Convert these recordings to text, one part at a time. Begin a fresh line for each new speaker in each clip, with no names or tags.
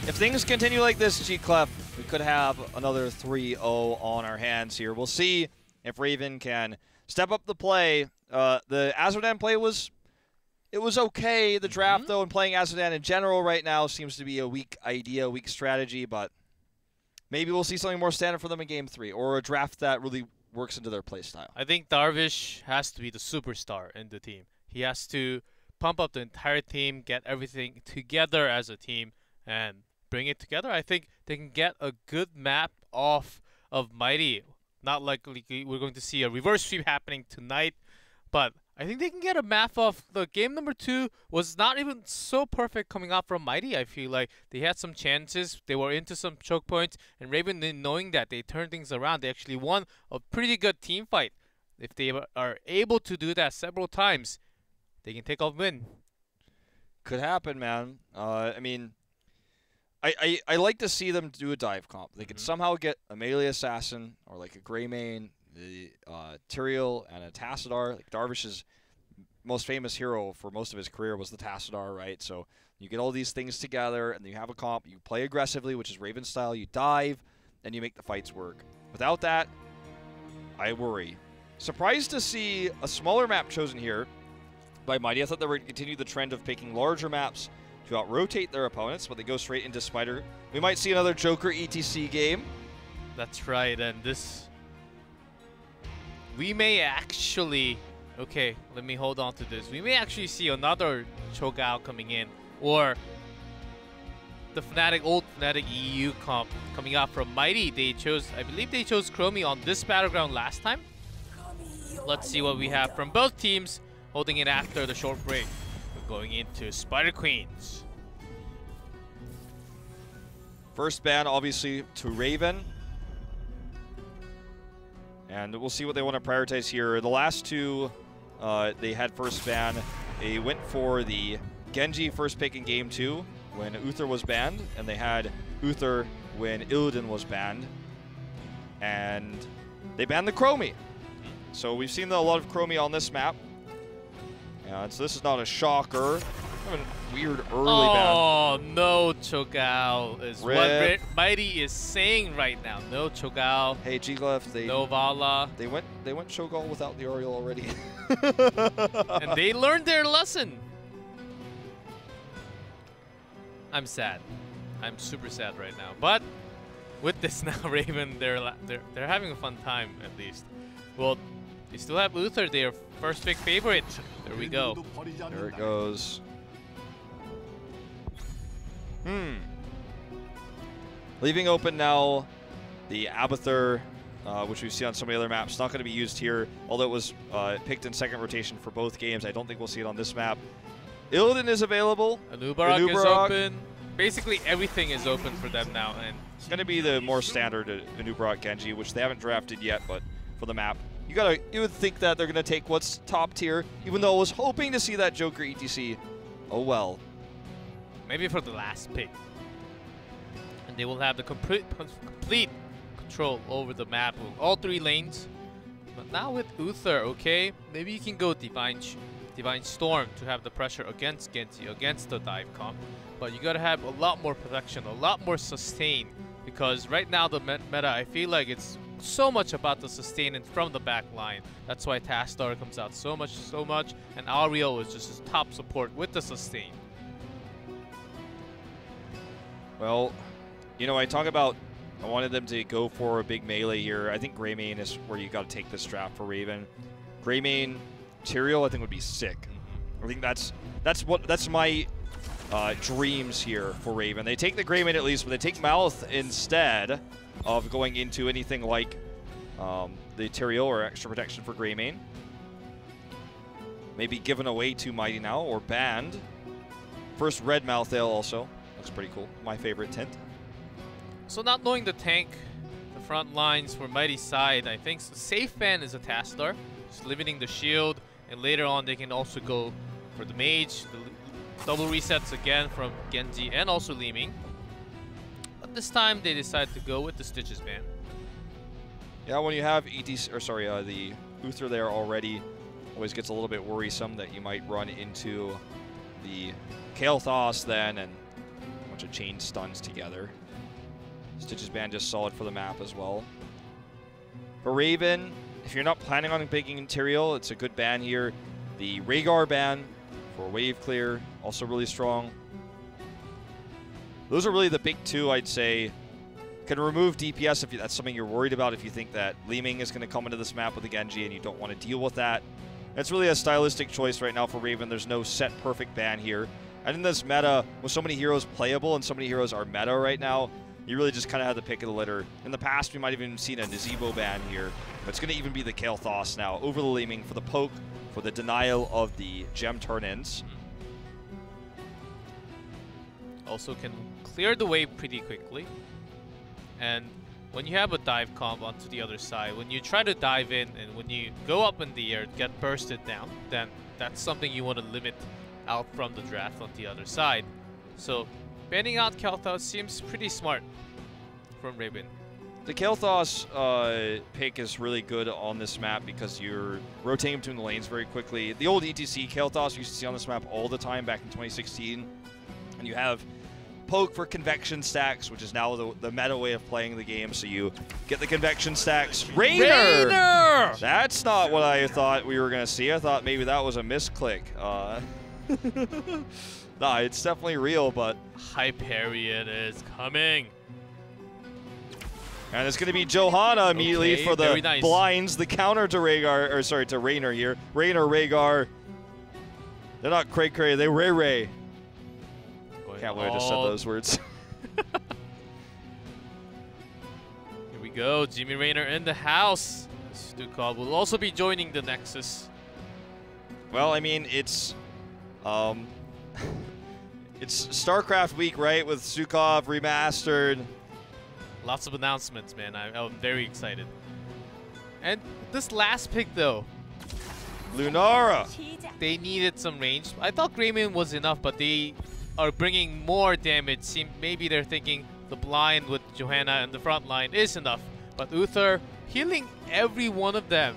If things continue like this, G-Clef, we could have another 3-0 on our hands here. We'll see if Raven can step up the play. The Azmodan play was okay. The draft, though, and playing Azmodan in general right now seems to be a weak idea, weak strategy, but maybe we'll see something more standard for them in Game 3, or a draft that really works into their play style.
I think Darvish has to be the superstar in the team. He has to pump up the entire team, get everything together as a team, and bring it together. I think they can get a good map off of Mighty. Not likely we're going to see a reverse sweep happening tonight, but I think they can get a map off. The game number 2 was not even so perfect coming out from Mighty. I feel like they had some chances. They were into some choke points, and Raven, knowing that, they turned things around. They actually won a pretty good team fight. If they are able to do that several times, they can take off win.
Could happen, man. I mean, I like to see them do a dive comp. They could somehow get a melee assassin or like a Greymane, the Tyrael, and a Tassadar. Like Darvish's most famous hero for most of his career was the Tassadar, right? So you get all these things together, and you have a comp. You play aggressively, which is Raven style. You dive, and you make the fights work. Without that, I worry. Surprised to see a smaller map chosen here by Mighty. I thought they were going to continue the trend of picking larger maps to out-rotate their opponents, but they go straight into Spider. We might see another Joker ETC game.
That's right, and this... We may actually... Okay, let me hold on to this. We may actually see another Cho'Gao coming in, or the old Fnatic EU comp coming out from Mighty. They chose, I believe they chose Chromie on this battleground last time. Let's see what we have from both teams holding it after the short break. Going into Spider Queens.
First ban, obviously, to Raven. And we'll see what they want to prioritize here. The last two, they had first ban. They went for the Genji first pick in Game 2 when Uther was banned, and they had Uther when Illidan was banned. And they banned the Chromie. So we've seen a lot of Chromie on this map. And so this is not a shocker. Kind of a weird early ban.
Oh, no Cho'Gao is what Mighty is saying right now. No Cho'Gao.
Hey, G-Clef,
no Vala.
They went Cho'Gao without the Oriole already.
And they learned their lesson. I'm sad. I'm super sad right now. But with this now, Raven, they're having a fun time at least. Well, they still have Uther, their first big favorite. There we go.
There it goes. Leaving open now the Abathur, which we see on some of the other maps. Not going to be used here, although it was picked in second rotation for both games. I don't think we'll see it on this map. Illidan is available.
Anubarak is open. Basically everything is open for them now. And
it's going to be the more standard Anubarak Genji, which they haven't drafted yet, but for the map. You would think that they're going to take what's top tier, even though I was hoping to see that Joker ETC. Oh well.
Maybe for the last pick. And they will have the complete control over the map with all 3 lanes. But now with Uther, okay, maybe you can go Divine Storm to have the pressure against Genji, against the dive comp. But you gotta have a lot more protection, a lot more sustain. Because right now the meta, I feel like it's so much about the sustain from the back line. That's why Tassadar comes out so much, and Ariel is just his top support with the sustain.
Well, you know, I wanted them to go for a big melee here. I think Greymane is where you got to take this draft for Raven. Greymane, Tyrael, I think would be sick. I think that's my dreams here for Raven. They take the Greymane at least, but they take Mouth instead of going into anything like the Tyrael or extra protection for Greymane. Maybe given away to Mighty now or banned. First red Malthael also. Looks pretty cool. My favorite tint.
So not knowing the tank, the front lines for Mighty's side, I think safe ban is a Tassadar. Just limiting the shield, and later on they can also go for the mage. The double resets again from Genji and also Li Ming. But this time they decide to go with the Stitches ban.
Yeah, when you have the Uther there already, always gets a little bit worrisome that you might run into the Kael'thas then, and bunch of chain stuns together. Stitch's ban just solid for the map as well. For Raven, if you're not planning on picking Interior, it's a good ban here. The Rhaegar ban for wave clear, also really strong. Those are really the big two, I'd say. Can remove DPS if that's something you're worried about, if you think that Li Ming is going to come into this map with a Genji and you don't want to deal with that. That's really a stylistic choice right now for Raven. There's no set perfect ban here. And in this meta, with so many heroes playable and so many heroes are meta right now, you really just kind of have the pick of the litter. In the past, we might have even seen a Nazebo ban here. But it's going to even be the Kael'thas now over the Li Ming for the poke, for the denial of the gem turn-ins.
Also can clear the wave pretty quickly. And when you have a dive comp onto the other side, when you try to dive in and when you go up in the air, get bursted down, then that's something you want to limit out from the draft on the other side. So banning out Kael'thas seems pretty smart from Raven.
The Kael'thas pick is really good on this map because you're rotating between the lanes very quickly. The old ETC Kael'thas you used to see on this map all the time back in 2016. And you have poke for convection stacks, which is now the meta way of playing the game, so you get the convection stacks. Rainer! That's not what I thought we were going to see. I thought maybe that was a misclick. Nah, it's definitely real, but...
Hyperion is coming.
And it's going to be Johanna immediately for the
nice
blinds, the counter to Rhaegar, or sorry, to Rainer here. Rainer, Rhaegar. They're not cray-cray, they ray-ray. Can't believe I just said those words.
Here we go, Jimmy Raynor in the house. Stukov will also be joining the Nexus.
Well, I mean, it's it's StarCraft week, right? With Stukov remastered.
Lots of announcements, man. I'm very excited. And this last pick, though.
Lunara.
They needed some range. I thought Greymane was enough, but they are bringing more damage. Maybe they're thinking the blind with Johanna and the front line is enough. But Uther healing every one of them.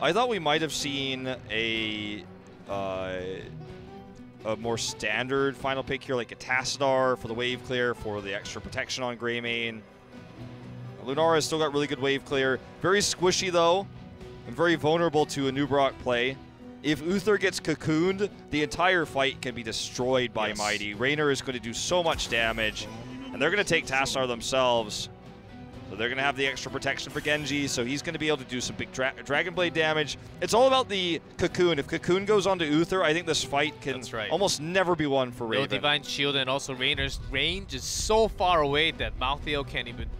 I thought we might have seen a more standard final pick here, like a Tassadar for the wave clear, for the extra protection on Greymane. Lunara has still got really good wave clear. Very squishy, though, and very vulnerable to a Nubrok play. If Uther gets cocooned, the entire fight can be destroyed by Mighty. Raynor is going to do so much damage, and they're going to take Tassadar themselves. So they're going to have the extra protection for Genji, so he's going to be able to do some big Dragon Blade damage. It's all about the cocoon. If cocoon goes onto Uther, I think this fight can almost never be won for Raven.
No Divine Shield, and also Raynor's range is so far away that Malthael can't even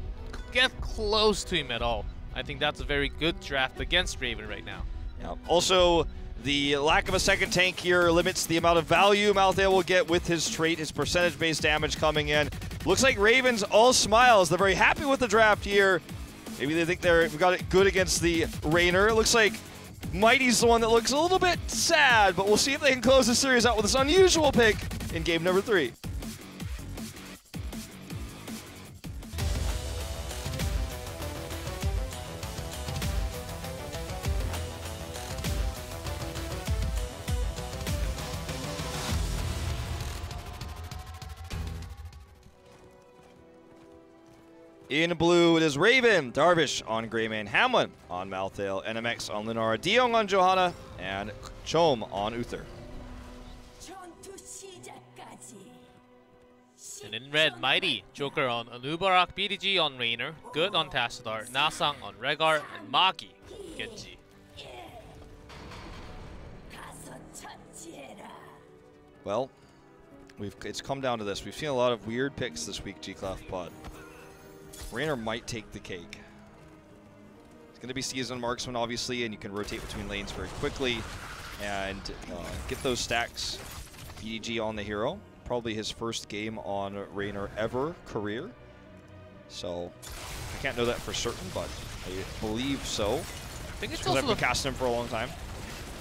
get close to him at all. I think that's a very good draft against Raven right now.
Yeah. Also, the lack of a second tank here limits the amount of value Malthael will get with his trait, his percentage-based damage coming in. Looks like Raven's all smiles. They're very happy with the draft here. Maybe they think we've got it good against the Raynor. It looks like Mighty's the one that looks a little bit sad, but we'll see if they can close the series out with this unusual pick in game number 3. In blue, it is Raven, Darvish on Greymane, Hamlin on Malthael, NMX on Lunara, Diong on Johanna, and Chom on Uther.
And in red, Mighty, Joker on Anubarak, BDG on Raynor, Good on Tassadar, Nasang on Rhaegar, and Magi, Genji.
Well, it's come down to this. We've seen a lot of weird picks this week, G-Clef, but Raynor might take the cake. It's going to be seasoned marksman, obviously, and you can rotate between lanes very quickly and get those stacks. BDG on the hero. Probably his first game on Raynor ever, career. So, I can't know that for certain, but I believe so.
I think it's
because
also
I've been casting him for a long time.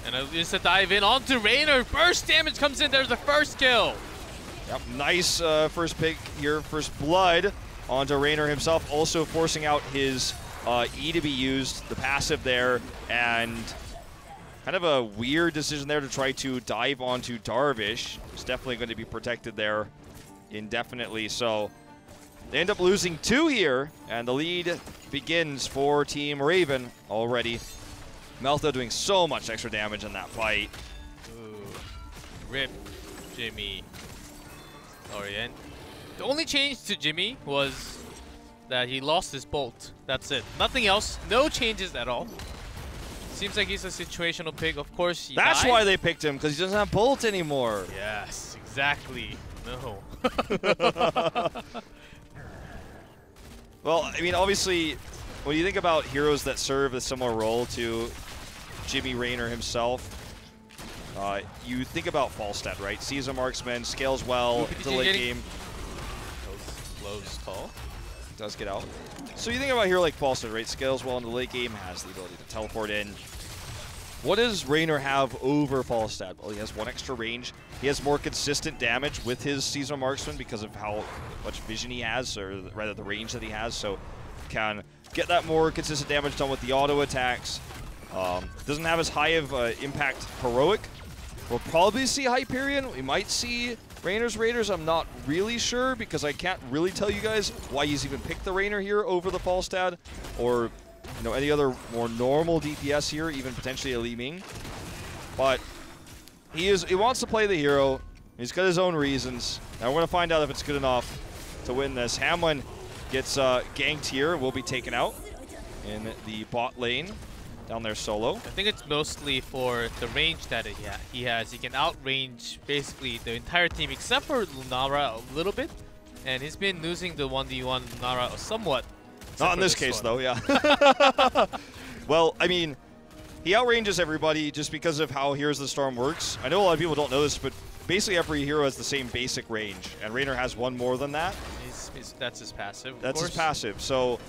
And just a dive in onto Raynor. Burst damage comes in. There's the first kill.
Yep, nice first pick here. First blood onto Raynor himself, also forcing out his E to be used, the passive there, and kind of a weird decision there to try to dive onto Darvish. It's definitely going to be protected there. indefinitely. So they end up losing 2 here, and the lead begins for Team Raven already. Maltho doing so much extra damage in that fight.
Ooh. Rip Jimmy. Orient. The only change to Jimmy was that he lost his bolt. That's it. Nothing else. No changes at all. Seems like he's a situational pick. Of course, he
That's
died.
why they picked him, because he doesn't have bolt anymore.
Yes, exactly. No.
Well, I mean, obviously, when you think about heroes that serve a similar role to Jimmy Raynor himself, you think about Falstad, right? Season marksman, scales well, the late game.
Close call.
Does get out. So you think about a hero like Falstad, right? Scales well in the late game, has the ability to teleport in. What does Raynor have over Falstad? Well, he has 1 extra range. He has more consistent damage with his seasonal marksman because of how much vision he has, or rather the range that he has. So can get that more consistent damage done with the auto attacks. Doesn't have as high of impact heroic. We'll probably see Hyperion. We might see Raynor's Raiders. I'm not really sure because I can't really tell you guys why he's even picked the Raynor here over the Falstad, or any other more normal DPS here, even potentially a Li Ming. But he wants to play the hero. He's got his own reasons. Now we're going to find out if it's good enough to win this. Hamlin gets ganked here, will be taken out in the bot lane. Down there solo.
I think it's mostly for the range that he has. He can outrange basically the entire team except for Lunara a little bit. And he's been losing the 1v1 Lunara somewhat.
Not in this case, though, yeah. Well, I mean, he outranges everybody just because of how Heroes of the Storm works. I know a lot of people don't know this, but basically every hero has the same basic range, and Raynor has 1 more than that.
That's his passive,
That's his passive, so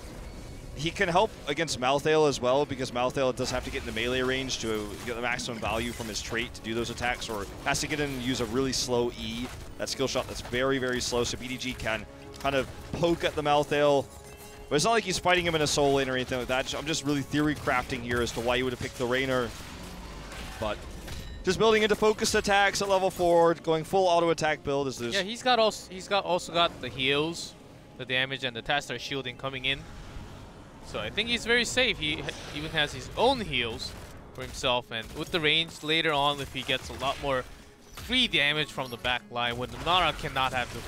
he can help against Malthael as well, because Malthael does have to get into melee range to get the maximum value from his trait to do those attacks, or has to get in and use a really slow E, that skill shot that's very, very slow, so BDG can kind of poke at the Malthael. But it's not like he's fighting him in a soul lane or anything like that. I'm just really theory crafting here as to why you would have picked the Raynor. But just building into focused attacks at level 4, going full auto attack build.
Yeah, he's also got the heals, the damage, and the Tastar shielding coming in. So I think he's very safe. He even has his own heals for himself, and with the range later on, if he gets a lot more free damage from the back line, when the Nara cannot have the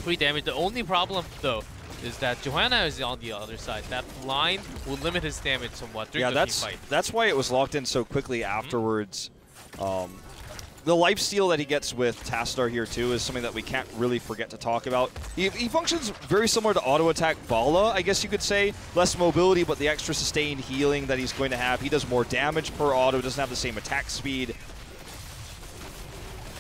free damage. The only problem, though, is that Johanna is on the other side. That line will limit his damage somewhat during the team fight.
That's why it was locked in so quickly afterwards. The lifesteal that he gets with Tastar here too is something that we can't really forget to talk about. He functions very similar to auto attack Vala, I guess you could say. Less mobility, but the extra sustained healing that he's going to have. He does more damage per auto, doesn't have the same attack speed.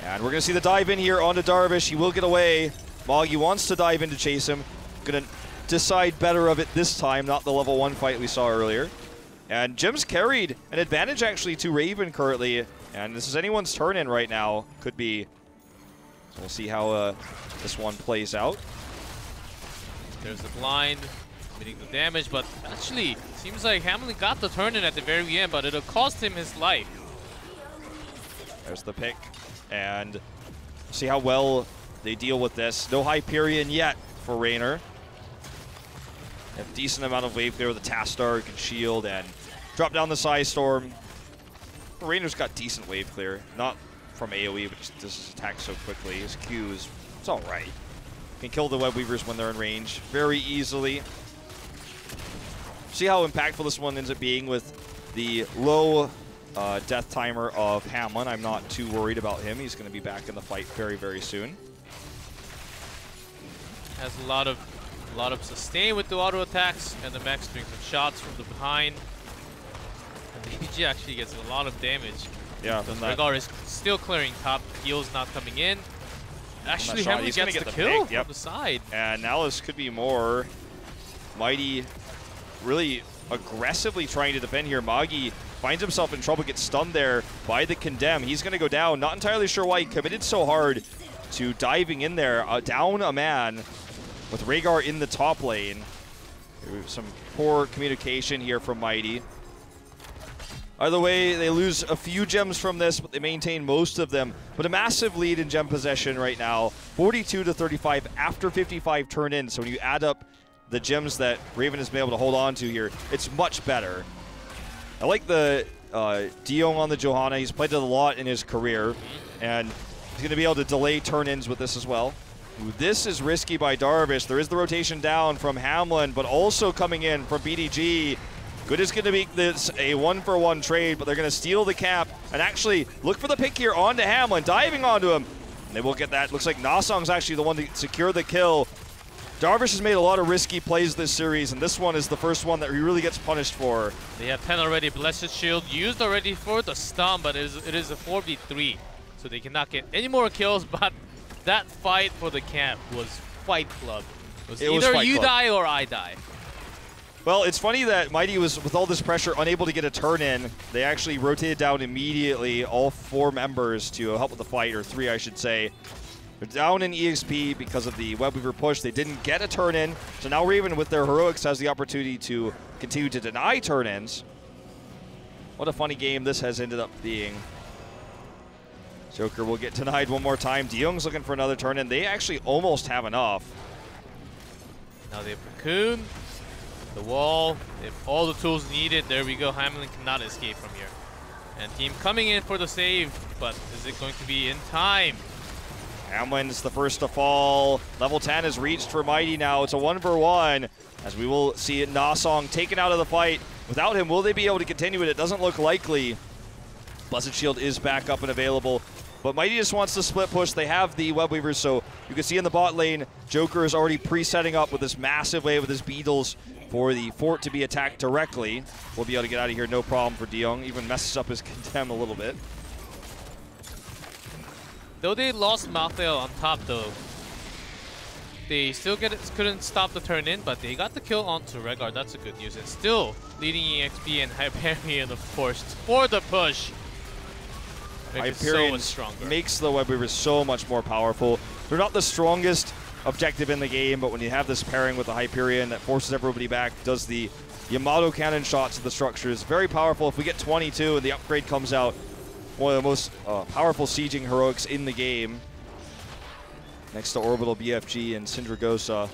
And we're going to see the dive in here onto Darvish. He will get away. Moggy wants to dive in to chase him. Going to decide better of it this time, not the level 1 fight we saw earlier. And Jim's carried an advantage actually to Raven currently. And this is anyone's turn in right now. Could be. So we'll see how this one plays out.
There's the blind, limiting the damage, but actually, seems like Hamlin got the turn in at the very end, but it'll cost him his life.
There's the pick. And see how well they deal with this. No Hyperion yet for Raynor. A decent amount of wave clear with the Tastar, can shield and drop down the Psy Storm. Raynor's got decent wave clear, not from AoE, but just does his attack so quickly. His Q's, it's all right. Can kill the Web Weavers when they're in range very easily. See how impactful this one ends up being with the low death timer of Hamlin. I'm not too worried about him. He's going to be back in the fight very, very soon.
Has a lot of sustain with the auto attacks, and the Max doing some shots from the behind. And the EG actually gets a lot of damage.
Yeah,
Rhaegar is still clearing top, heals not coming in. Actually, Hamlin gets the kill from the side.
And now this could be more. Mighty really aggressively trying to defend here. Moggy finds himself in trouble, gets stunned there by the Condemn. He's going to go down. Not entirely sure why he committed so hard to diving in there, down a man with Rhaegar in the top lane. Some poor communication here from Mighty. Either way, they lose a few gems from this, but they maintain most of them. But a massive lead in gem possession right now, 42-35 after 55 turn-ins. So when you add up the gems that Raven has been able to hold on to here, it's much better. I like the Diong on the Johanna. He's played it a lot in his career, and he's going to be able to delay turn-ins with this as well. Ooh, this is risky by Darvish. There is the rotation down from Hamlin, but also coming in from BDG. Good is going to make this a one-for-one trade, but they're going to steal the cap and actually look for the pick here onto Hamlin, diving onto him. And they will get that. Looks like Nasong's actually the one to secure the kill. Darvish has made a lot of risky plays this series, and this one is the first one that he really gets punished for.
They have 10 already. Blessed Shield used already for the stun, but it is a 4v3, so they cannot get any more kills. But that fight for the camp was Fight Club. It was either you die or I die.
Well, it's funny that Mighty was, with all this pressure, unable to get a turn in. They actually rotated down immediately, all 4 members to help with the fight, or 3, I should say. They're down in EXP because of the Webweaver push. They didn't get a turn in, so now Raven, with their heroics, has the opportunity to continue to deny turn ins. What a funny game this has ended up being. Joker will get denied one more time. Deyoung's looking for another turn in. They actually almost have enough.
Now they have Raccoon. The wall, they have all the tools needed. There we go. Hamlin cannot escape from here. And team coming in for the save, but is it going to be in time?
Hamlin's the first to fall. Level 10 is reached for Mighty now. It's a 1-for-1, as we will see Nasong taken out of the fight. Without him, will they be able to continue it? It doesn't look likely. Blessed Shield is back up and available. But Mighty just wants to split push. They have the Webweavers, so you can see in the bot lane, Joker is already pre-setting up with this massive wave with his Beetles for the fort to be attacked directly. We'll be able to get out of here, no problem for Diong. Even messes up his Condemn a little bit.
Though they lost Malthael on top though, they still couldn't stop the turn in, but they got the kill onto Regard. That's a good news. And still leading EXP and Hyperion, of course, for the push.
Hyperion so much stronger. Makes the Webweavers so much more powerful. They're not the strongest objective in the game, but when you have this pairing with the Hyperion that forces everybody back, does the Yamato cannon shots to the structures, very powerful. If we get 22 and the upgrade comes out, one of the most powerful sieging heroics in the game, next to Orbital, BFG, and Syndragosa.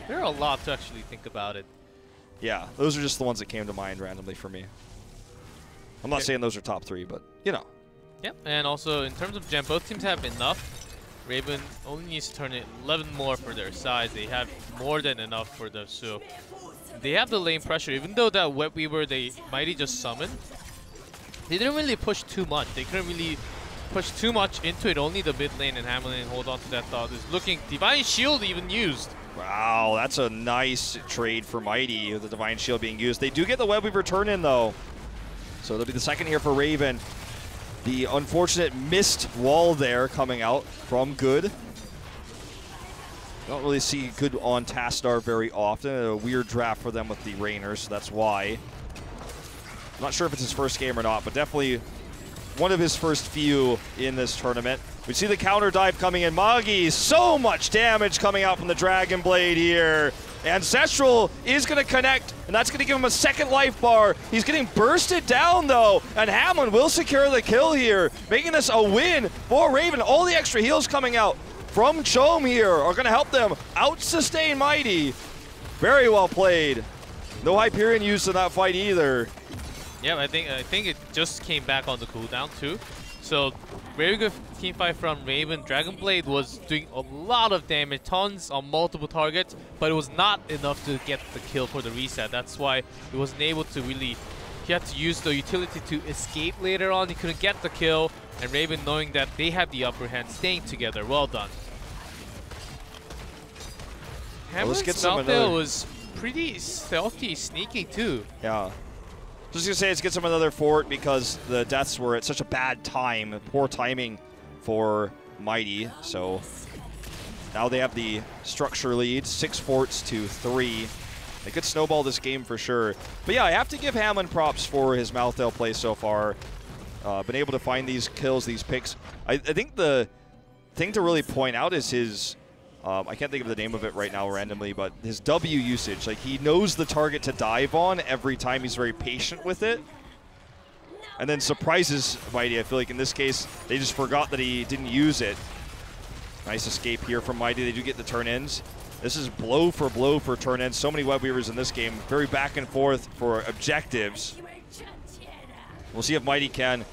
There are a lot to actually think about it.
Yeah, those are just the ones that came to mind randomly for me. I'm not saying those are top 3, but you know.
Yep, and also in terms of gem, both teams have enough. Raven only needs to turn it 11 more for their size. They have more than enough for them, so they have the lane pressure. Even though that Webweaver they Mighty just summoned, they didn't really push too much. They couldn't really push too much into it. Only the mid lane and Hamlin hold on to that thought. Is looking Divine Shield even used.
Wow, that's a nice trade for Mighty with the Divine Shield being used. They do get the Webweaver turn in though, so it'll be the second here for Raven. The unfortunate missed wall there coming out from Good. Don't really see Good on Tastar very often. A weird draft for them with the Rainers, so that's why. I'm not sure if it's his first game or not, but definitely one of his first few in this tournament. We see the counter dive coming in. Magi, so much damage coming out from the Dragon Blade here. Ancestral is going to connect, and that's going to give him a second life bar. He's getting bursted down, though, and Hamlin will secure the kill here, making this a win for Raven. All the extra heals coming out from Chom here are going to help them out-sustain Mighty. Very well played. No Hyperion used in that fight either.
Yeah, I think it just came back on the cooldown, too. So, very good teamfight from Raven. Dragon Blade was doing a lot of damage, tons on multiple targets, but it was not enough to get the kill for the reset. That's why he wasn't able to really... He had to use the utility to escape later on. He couldn't get the kill, and Raven, knowing that they had the upper hand, staying together. Well done. Hamlin's Malthael was pretty stealthy, sneaky too.
Yeah. Just gonna say, let's get some another fort because the deaths were at such a bad time, poor timing for Mighty. So now they have the structure lead, 6 forts to 3. They could snowball this game for sure. But yeah, I have to give Hamlin props for his Malthael play so far. Been able to find these kills, these picks. I think the thing to really point out is his I can't think of the name of it right now randomly, but his W usage, like he knows the target to dive on every time. He's very patient with it. And then surprises Mighty. I feel like in this case, they just forgot that he didn't use it. Nice escape here from Mighty. They do get the turn-ins. This is blow for turn-ins. So many web weavers in this game. Very back and forth for objectives. We'll see if Mighty can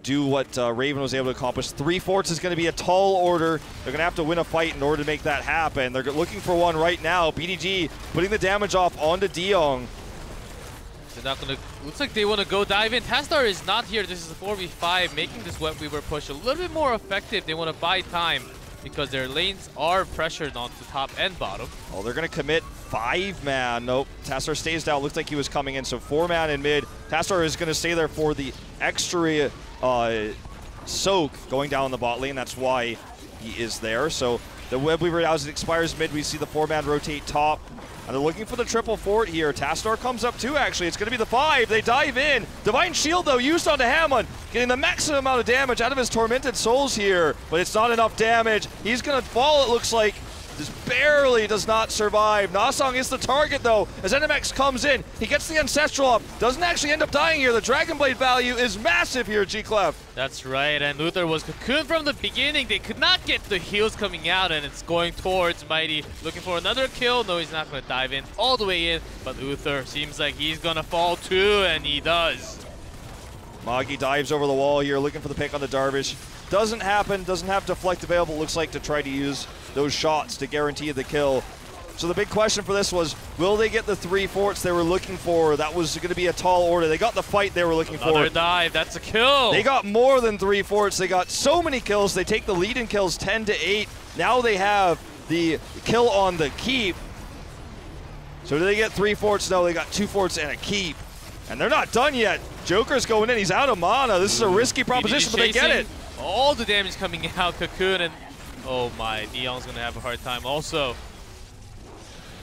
do what Raven was able to accomplish. 3 forts is going to be a tall order. They're going to have to win a fight in order to make that happen. They're looking for one right now. BDG putting the damage off onto Diong.
They're not going to... Looks like they want to go dive in. Tastar is not here. This is a 4v5, making this web weaver push a little bit more effective. They want to buy time because their lanes are pressured onto top and bottom. Oh,
they're going to commit 5-man. Nope. Tastar stays down. Looks like he was coming in. So 4-man in mid. Tastar is going to stay there for the extra soak going down the bot lane. That's why he is there. So the web weaver, as it expires mid, we see the 4-man rotate top. And they're looking for the triple fort here. Tastar comes up too, actually. It's going to be the 5. They dive in. Divine Shield, though, used onto Hamlin, getting the maximum amount of damage out of his Tormented Souls here. But it's not enough damage. He's going to fall, it looks like. Just barely does not survive. Nasong is the target, though, as NMX comes in. He gets the Ancestral up. Doesn't actually end up dying here. The Dragon Blade value is massive here, G-Clef.
That's right, and Luther was cocooned from the beginning. They could not get the heals coming out, and it's going towards Mighty. Looking for another kill. No, he's not going to dive in all the way in, but Luther seems like he's going to fall too, and he does.
Magi dives over the wall here, looking for the pick on the Darvish. Doesn't happen, doesn't have deflect available, looks like, to try to use those shots to guarantee the kill. So the big question for this was, will they get the 3 forts they were looking for? That was going to be a tall order. They got the fight they were looking for.
Another dive, that's a kill.
They got more than 3 forts. They got so many kills. They take the lead in kills 10-8. Now they have the kill on the keep. So do they get 3 forts? No, they got 2 forts and a keep. And they're not done yet. Joker's going in. He's out of mana. This is a risky proposition, but they get it.
All the damage coming out. Cocoon and... Oh my, Diong's going to have a hard time. Also,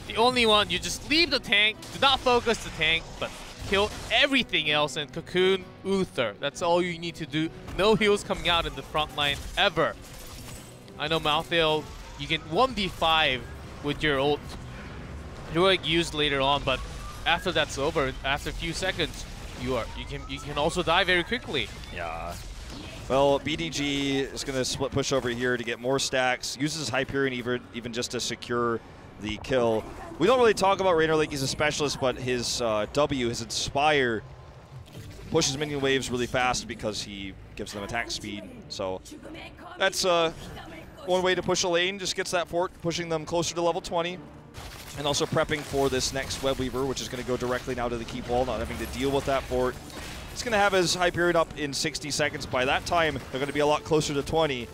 the only one, you just leave the tank. Do not focus the tank, but kill everything else. And Cocoon, Uther. That's all you need to do. No heals coming out in the front line ever. I know Malthael, you can 1v5 with your ult. Heroic used later on, but after that's over, after a few seconds, you can also die very quickly.
Yeah. Well, BDG is going to split push over here to get more stacks. Uses Hyperion even just to secure the kill. We don't really talk about Raynor like he's a specialist, but his W, his Inspire, pushes minion waves really fast because he gives them attack speed. So that's one way to push a lane. Just gets that fort, pushing them closer to level 20. And also prepping for this next web weaver, which is going to go directly now to the keep wall, not having to deal with that fort. He's going to have his Hyperion up in 60 seconds. By that time, they're going to be a lot closer to 20.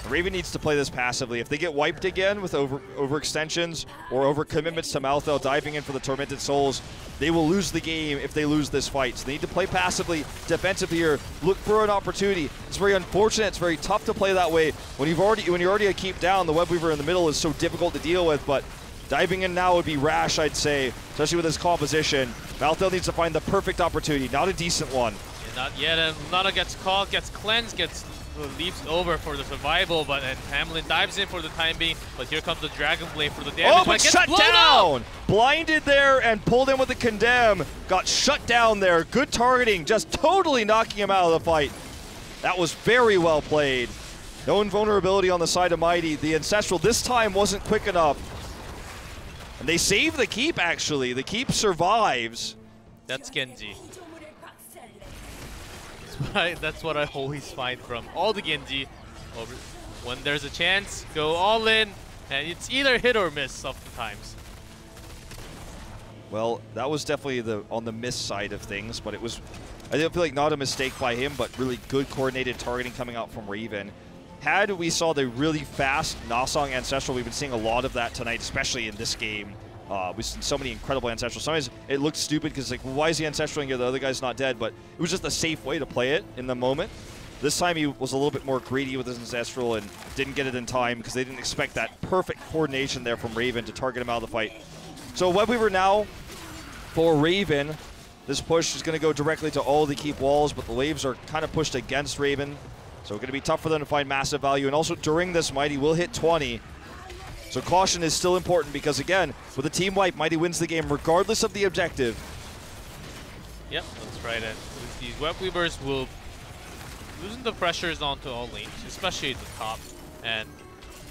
Raven needs to play this passively. If they get wiped again with overextensions or overcommitments to Malthael diving in for the Tormented Souls, they will lose the game if they lose this fight. So they need to play passively, defensively here, look for an opportunity. It's very unfortunate. It's very tough to play that way. When you're already a keep down, the web weaver in the middle is so difficult to deal with, but diving in now would be rash, I'd say, especially with his composition. Malthael needs to find the perfect opportunity, not a decent one.
Yeah, not yet, and Nana gets caught, gets cleansed, leaps over for the survival, but and Hamlin dives in for the time being, but here comes the Dragon Blade for the damage.
Oh, but shut down! Blinded there and pulled in with the Condemn. Got shut down there. Good targeting, just totally knocking him out of the fight. That was very well played. No invulnerability on the side of Mighty. The Ancestral this time wasn't quick enough. And they save the keep, actually. The keep survives.
That's Genji. That's what I always find from all the Genji. When there's a chance, go all in, and it's either hit or miss oftentimes.
Well, that was definitely on the miss side of things, but it was, I feel like not a mistake by him, but really good coordinated targeting coming out from Raven. Had we saw the really fast Nasong Ancestral, we've been seeing a lot of that tonight, especially in this game. We've seen so many incredible Ancestrals. Sometimes it looked stupid because, like, well, why is he Ancestraling here? The other guy's not dead, but it was just a safe way to play it in the moment. This time he was a little bit more greedy with his Ancestral and didn't get it in time because they didn't expect that perfect coordination there from Raven to target him out of the fight. So web weaver now for Raven. This push is going to go directly to all the keep walls, but the waves are kind of pushed against Raven. So it's going to be tough for them to find massive value. And also during this, Mighty will hit 20. So caution is still important because, again, with a team wipe, Mighty wins the game regardless of the objective.
Yep, that's right. And with these Web Weavers will loosen the pressures onto all lanes, especially at the top. And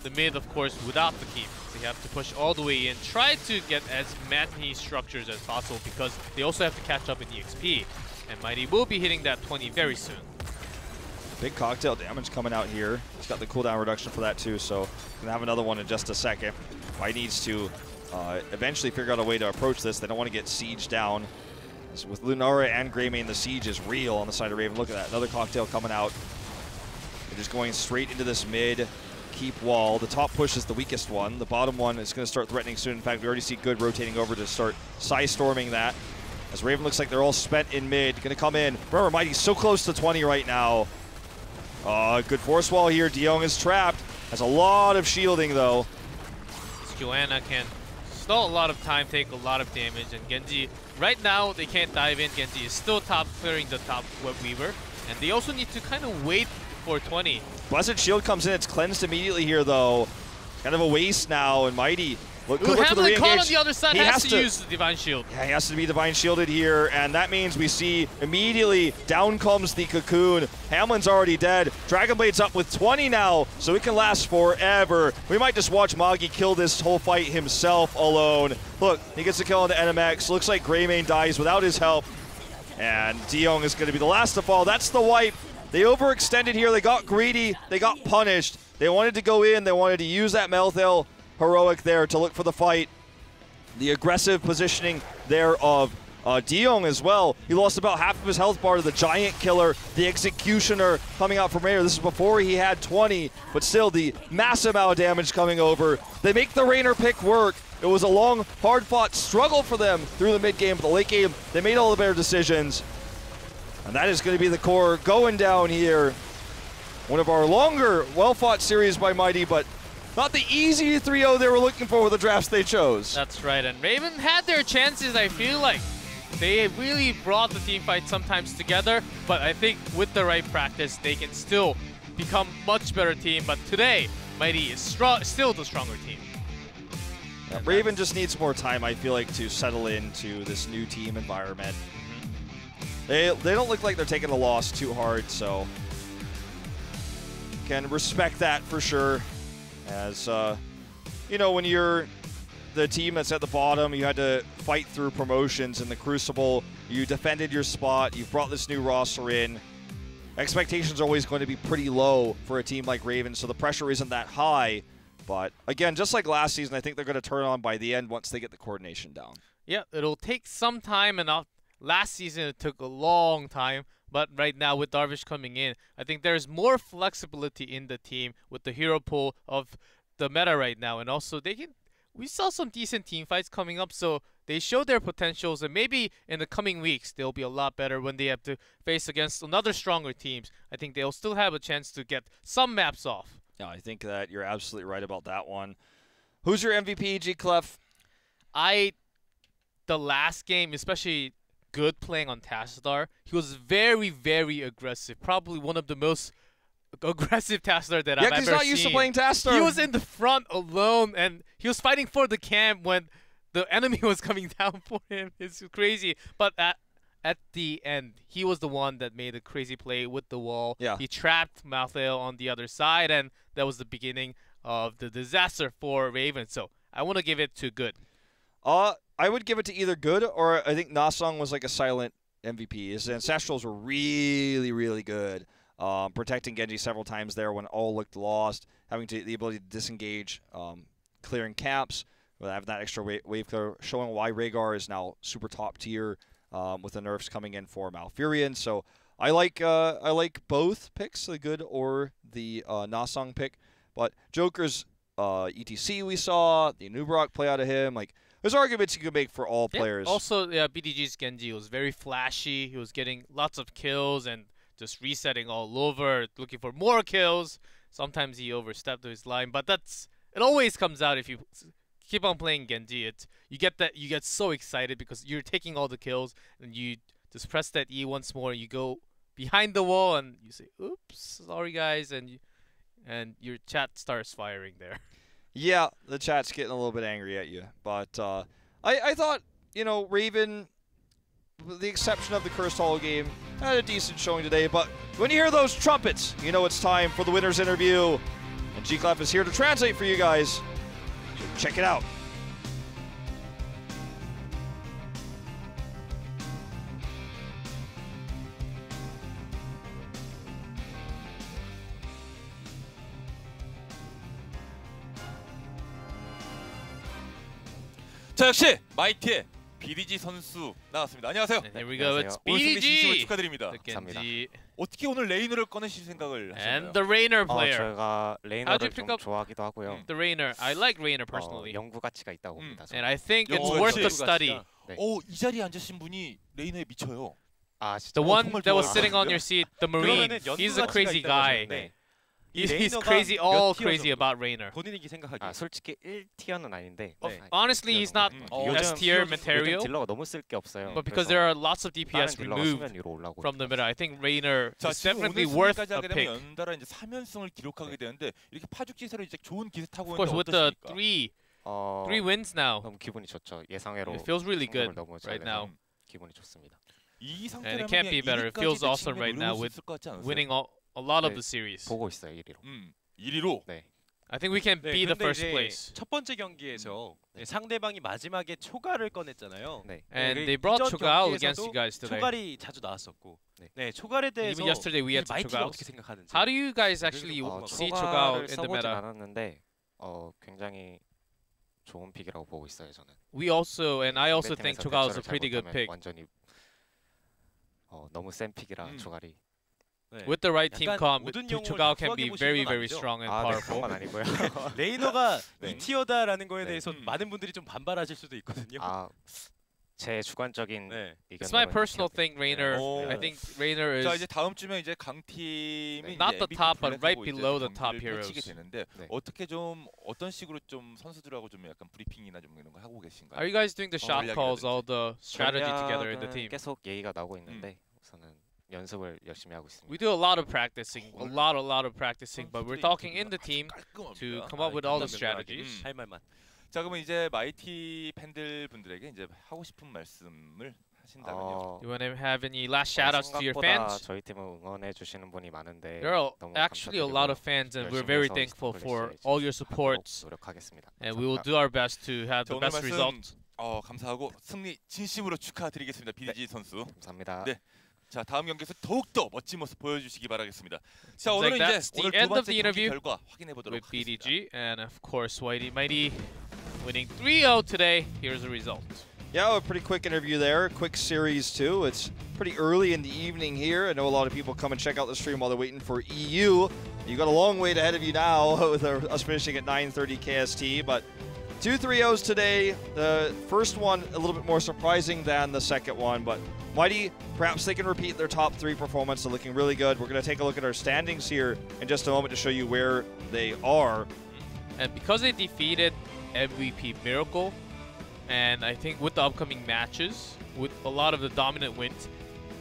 the mid, of course, without the keep. So you have to push all the way in, try to get as many structures as possible because they also have to catch up in EXP. And Mighty will be hitting that 20 very soon.
Big cocktail damage coming out here. He's got the cooldown reduction for that too, so gonna have another one in just a second. Mighty needs to eventually figure out a way to approach this. They don't want to get sieged down. So with Lunara and Greymane, the siege is real on the side of Raven. Look at that, another cocktail coming out. They're just going straight into this mid keep wall. The top push is the weakest one. The bottom one is gonna start threatening soon. In fact, we already see Good rotating over to start Psy-storming that. As Raven looks like they're all spent in mid, gonna come in. Remember, Mighty's so close to 20 right now. Good force wall here. De is trapped. Has a lot of shielding though.
Joanna can stall a lot of time, take a lot of damage, and Genji, right now they can't dive in. Genji is still top clearing the top Web Weaver, and they also need to kind of wait for 20.
Blessed Shield comes in, it's cleansed immediately here though. Kind of a waste now, and Mighty look for the re-engage.
Caught on the other side,
he
has to use the Divine Shield.
Yeah, he has to be Divine Shielded here, and that means we see immediately down comes the Cocoon. Hamlin's already dead. Dragon Blade's up with 20 now, so it can last forever. We might just watch Magi kill this whole fight himself alone. Look, he gets a kill on the NMX. Looks like Greymane dies without his help, and De is going to be the last to fall. That's the wipe. They overextended here. They got greedy. They got punished. They wanted to go in. They wanted to use that Melthel heroic there to look for the fight. The aggressive positioning there of De as well. He lost about half of his health bar to the Giant Killer, the Executioner coming out from Rainer. This is before he had 20, but still the massive amount of damage coming over. They make the Rainer pick work. It was a long, hard-fought struggle for them through the mid-game, but the late game, they made all the better decisions. And that is going to be the core going down here. One of our longer, well-fought series by Mighty, but not the easy 3-0 they were looking for with the drafts they chose.
That's right, and Raven had their chances, I feel like. They really brought the team fight sometimes together, but I think with the right practice, they can still become much better team. But today, Mighty is still the stronger team.
Yeah, Raven just needs more time, I feel like, to settle into this new team environment. They don't look like they're taking a loss too hard, so can respect that for sure. As, you know, when you're the team that's at the bottom, you had to fight through promotions in the Crucible. You defended your spot. You've brought this new roster in. Expectations are always going to be pretty low for a team like Raven, so the pressure isn't that high. But, again, just like last season, I think they're going to turn on by the end once they get the coordination down.
Yeah, it'll take some time, and last season it took a long time. But right now, with Darvish coming in, I think there's more flexibility in the team with the hero pool of the meta right now. And also, we saw some decent team fights coming up, so they show their potentials. And maybe in the coming weeks, they'll be a lot better when they have to face against another stronger teams. I think they'll still have a chance to get some maps off.
Yeah, I think that you're absolutely right about that one. Who's your MVP, G. Clef?
The last game, especially Good playing on Tassadar, he was very, very aggressive. Probably one of the most aggressive Tassadar that I've ever seen.
Yeah, he's not used to playing Tassadar.
He was in the front alone, and he was fighting for the camp when the enemy was coming down for him. It's crazy. But at the end, he was the one that made a crazy play with the wall.
Yeah.
He trapped Malthael on the other side, and that was the beginning of the disaster for Raven. So I want to give it to Good.
I would give it to either Good or I think Nasong was like a silent MVP. His Ancestrals were really, really good. Protecting Genji several times there when all looked lost. Having the ability to disengage, clearing camps, having that extra wave clear, showing why Rhaegar is now super top tier with the nerfs coming in for Malfurion. So I like both picks, the Good or the Nasong pick. But Joker's ETC we saw, the Nubarak play out of him, like, there's arguments you could make for all players.
Also, BDG's Genji was very flashy. He was getting lots of kills and just resetting all over, looking for more kills. Sometimes he overstepped his line, but it always comes out if you keep on playing Genji. You get so excited because you're taking all the kills, and you just press that E once more, and you go behind the wall, and you say, "Oops, sorry guys," and your chat starts firing there.
Yeah, the chat's getting a little bit angry at you. But I thought, Raven, with the exception of the Cursed Hollow game, had a decent showing today. But when you hear those trumpets, you know it's time for the winner's interview. And G-Clef is here to translate for you guys. So check it out.
자, 역시 마이티의 BDG 선수 나왔습니다. 안녕하세요.
And here we go. It's
오승리 진심을
BDG.
축하드립니다.
The Genji
어떻게 오늘 레이너를 꺼내실 생각을 하셨나요?
and the Rainer player.
저희가
How'd you
레이너를
pick
좀
up
좋아하기도 하고요.
The Rainer. I like Rainer personally.
연구 가치가 있다고 봅니다.
And I think it's
연구
worth the
가치.
study.
네.
이 자리에 앉으신 분이 레이너에 미쳐요.
아, 진짜
The one
정말
that was
좋아요.
sitting on your seat, the Marine.
그러면은 연구
He's a
가치가
crazy
있다고
guy.
하셨는데
He's
레이너가
crazy,
몇
all
티어
crazy
정도?
about Rainer.
본인이 생각하기에
솔직히 1티어는 아닌데
네.
Honestly, he's not
요즘
S tier
요즘
material,
딜러가 너무 쓸 게 없어요.
but because
그래서
there are lots of
다른
DPS
딜러가
removed
수면 위로 올라오고
from the
있어서.
middle, I think Rainer
자,
is
지금
definitely
오늘
worth
승리까지
a
하게
pick.
되면 연달아 이제 3연승을 기록하게 되는데 이렇게 파죽지세로 이제 좋은 기세 타고
Of course,
있는데
with the
어떠십니까?
three wins now,
너무 기분이 좋죠. 예상외로
it feels really good
승부를 너무
right
잘해서
now.
기분이 좋습니다.
이
And
상태라면
it can't be better. It feels awesome right now with winning a lot of
네.
the series.
보고 있어요, 1위로.
1위로.
네.
I think we can
네,
be the
근데
first
이제
place.
첫 번째 경기에서 상대방이 마지막에 초가를 꺼냈잖아요.
네.
And
네,
they brought
이전
Cho'Gao against
경기에서도
you guys today.
초갈이 자주 나왔었고,
네.
네, 초갈에 대해서
Even yesterday we had some
마이티가
Cho'Gaos.
어떻게 생각하는지.
How do you guys actually see Cho'Gao
초가를
in the
써보진
meta?
않았는데 굉장히 좋은 픽이라고 보고 있어요, 저는.
We also, and I also think
상대팀에서
Cho'Gao is a
대처를
pretty good
잘못하면
pick.
완전히 너무 센 픽이라 초갈이.
네.
With the right team
약간
comp,
모든 영웅을
Cho'Gao can
다
be
보시는
very,
건
very
아니죠?
strong and
네,
powerful.
그건 아니고요.
레이너가
네.
이 티어다라는 거에
네.
대해서 많은 분들이 좀 반발하실 수도 있거든요.
제 주관적인
네.
It's my
의견으로는
personal
이렇게
thing, Rainer.
오.
I think Rainer
자,
is
이제 다음 주면 이제 강팀이
Not
이제
the top,
MVP
but right
블랙하고 이제
below the top
경기를 펼치게
heroes.
되는데
네.
어떻게 좀 어떤 식으로 좀 선수들하고 좀 약간 브리핑이나 좀 이런 거 하고 계신가요?
Are you guys doing the shot
전략이라든지.
calls, all the strategy together in the
전략은
team?
계속 얘기가 나오고 있는데 우선은 연습을 열심히 하고 있습니다.
We do a lot of practicing, a lot of practicing, but we're talking in the team to come up with all the strategies.
할 말만.
자, 그러면 이제 마이티 팬들 분들에게 이제 하고 싶은 말씀을 하신다면요.
You want to have any last shout-outs to your
생각보다
fans?
저희 팀을 응원해 주시는 분이 많은데
There are
너무
actually a lot of fans, and we're very thankful for all your supports,
노력하겠습니다.
and we will do our best to have
자,
the
오늘
best
말씀
result.
감사하고 승리 진심으로 축하드리겠습니다. BDG 선수.
감사합니다.
네. 자, 다음 경기에서 더욱더 멋진 모습 보여주시기 바라겠습니다. 자,
Seems
오늘은
like
이제
that's the
오늘 두
end of
번째
the
경기
interview
결과 확인해 보도록
with
하겠습니다.
BDG, and of course, Whitey Mighty winning 3-0 today. Here's the result.
Yeah, a pretty quick interview there. Quick series, too. It's pretty early in the evening here. I know a lot of people come and check out the stream while they're waiting for EU. You got a long wait ahead of you now with us finishing at 9:30 KST, but 2 3-0s today. The first one a little bit more surprising than the second one, but Mighty, perhaps they can repeat their top 3 performance. They're looking really good. We're going to take a look at our standings here in just a moment to show you where they are.
And because they defeated MVP Miracle, and I think with the upcoming matches, with a lot of the dominant wins,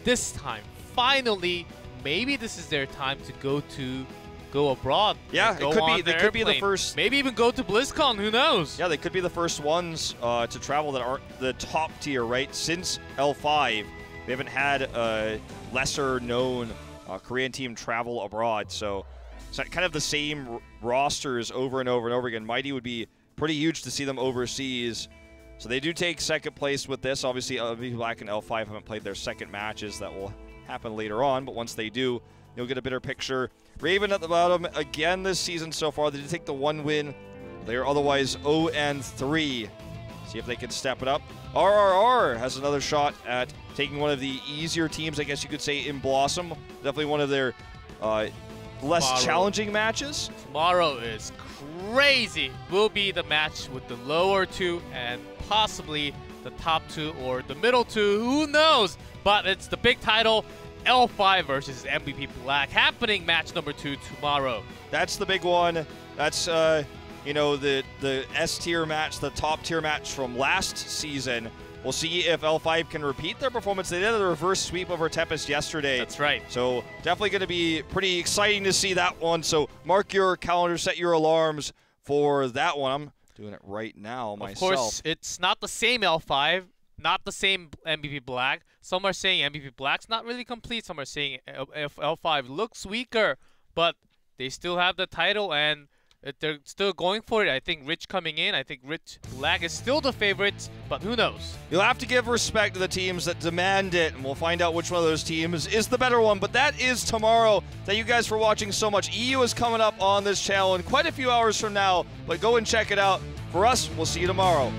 this time, finally, maybe this is their time to go abroad.
Yeah,
and
it
go
could
on
be. They
the
could be the
airplane.
first.
Maybe even go to BlizzCon. Who knows?
Yeah, they could be the first ones to travel that aren't the top tier, right? Since L5, we haven't had a lesser-known Korean team travel abroad, so it's kind of the same rosters over and over and over again. Mighty would be pretty huge to see them overseas. So they do take second place with this. Obviously, LV Black and L5 haven't played their second matches. That will happen later on, but once they do, you'll get a better picture. Raven at the bottom again this season so far. They did take the 1 win. They are otherwise 0-3. See if they can step it up. RRR has another shot at taking one of the easier teams, I guess you could say, in Blossom. Definitely one of their less challenging matches.
Tomorrow is crazy. Will be the match with the lower 2 and possibly the top 2 or the middle 2. Who knows? But it's the big title, L5 versus MVP Black, happening match number 2 tomorrow.
That's the big one. That's the S tier match, the top tier match from last season. We'll see if L5 can repeat their performance. They did a reverse sweep over Tempest yesterday.
That's right.
So definitely going to be pretty exciting to see that one. So mark your calendar, set your alarms for that one. I'm doing it right now myself.
Of course, it's not the same L5, not the same MVP Black. Some are saying MVP Black's not really complete. Some are saying L5 looks weaker, but they still have the title and they're still going for it. I think Rich coming in. I think Rich Black is still the favorites, but who knows?
You'll have to give respect to the teams that demand it, and we'll find out which one of those teams is the better one. But that is tomorrow. Thank you guys for watching so much. EU is coming up on this channel in quite a few hours from now, but go and check it out. For us, we'll see you tomorrow.